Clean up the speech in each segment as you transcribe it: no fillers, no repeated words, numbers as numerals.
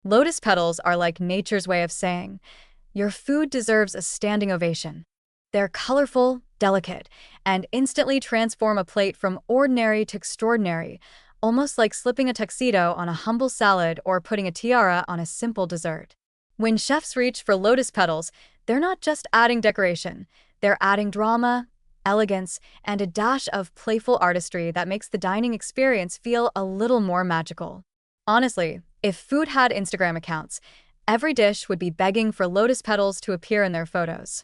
Lotus petals are like nature's way of saying, your food deserves a standing ovation. They're colorful, delicate, and instantly transform a plate from ordinary to extraordinary, almost like slipping a tuxedo on a humble salad or putting a tiara on a simple dessert. When chefs reach for lotus petals, they're not just adding decoration, they're adding drama, elegance, and a dash of playful artistry that makes the dining experience feel a little more magical. Honestly, if food had Instagram accounts, every dish would be begging for lotus petals to appear in their photos.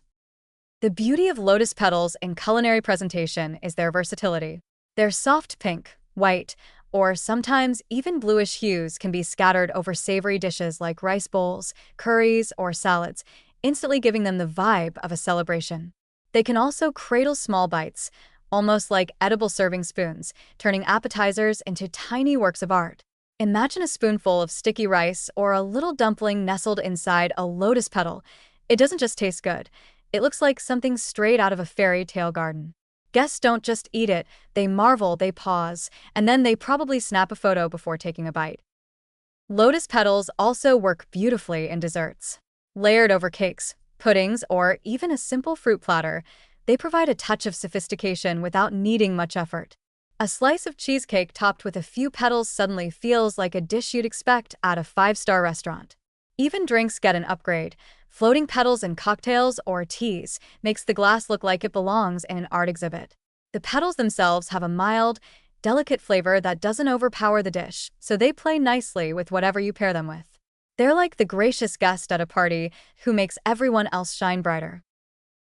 The beauty of lotus petals in culinary presentation is their versatility. Their soft pink, white, or sometimes even bluish hues can be scattered over savory dishes like rice bowls, curries, or salads, instantly giving them the vibe of a celebration. They can also cradle small bites, almost like edible serving spoons, turning appetizers into tiny works of art. Imagine a spoonful of sticky rice or a little dumpling nestled inside a lotus petal. It doesn't just taste good. It looks like something straight out of a fairy tale garden. Guests don't just eat it, they marvel, they pause, and then they probably snap a photo before taking a bite. Lotus petals also work beautifully in desserts. Layered over cakes, puddings, or even a simple fruit platter, they provide a touch of sophistication without needing much effort. A slice of cheesecake topped with a few petals suddenly feels like a dish you'd expect at a five-star restaurant. Even drinks get an upgrade. Floating petals in cocktails or teas makes the glass look like it belongs in an art exhibit. The petals themselves have a mild, delicate flavor that doesn't overpower the dish, so they play nicely with whatever you pair them with. They're like the gracious guest at a party who makes everyone else shine brighter.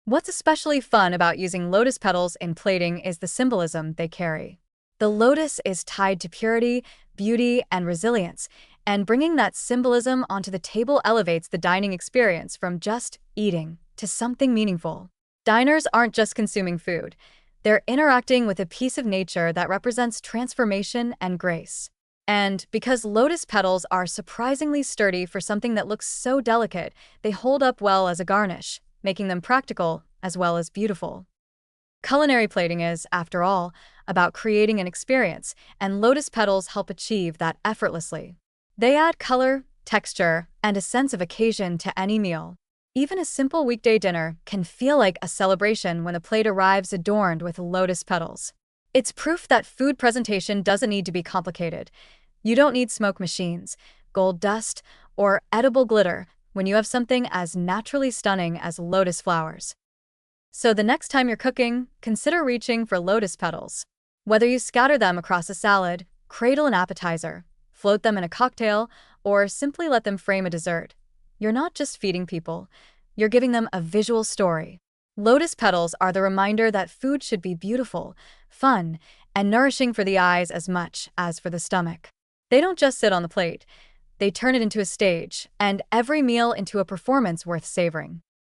What's especially fun about using lotus petals in plating is the symbolism they carry. The lotus is tied to purity, beauty, and resilience, and bringing that symbolism onto the table elevates the dining experience from just eating to something meaningful. Diners aren't just consuming food, they're interacting with a piece of nature that represents transformation and grace. And because lotus petals are surprisingly sturdy for something that looks so delicate, they hold up well as a garnish, making them practical as well as beautiful. Culinary plating is, after all, about creating an experience, and lotus petals help achieve that effortlessly. They add color, texture, and a sense of occasion to any meal. Even a simple weekday dinner can feel like a celebration when a plate arrives adorned with lotus petals. It's proof that food presentation doesn't need to be complicated. You don't need smoke machines, gold dust, or edible glitter when you have something as naturally stunning as lotus flowers. So the next time you're cooking, consider reaching for lotus petals. Whether you scatter them across a salad, cradle an appetizer, float them in a cocktail, or simply let them frame a dessert, you're not just feeding people, you're giving them a visual story. Lotus petals are the reminder that food should be beautiful, fun, and nourishing for the eyes as much as for the stomach. They don't just sit on the plate, they turn it into a stage, and every meal into a performance worth savoring.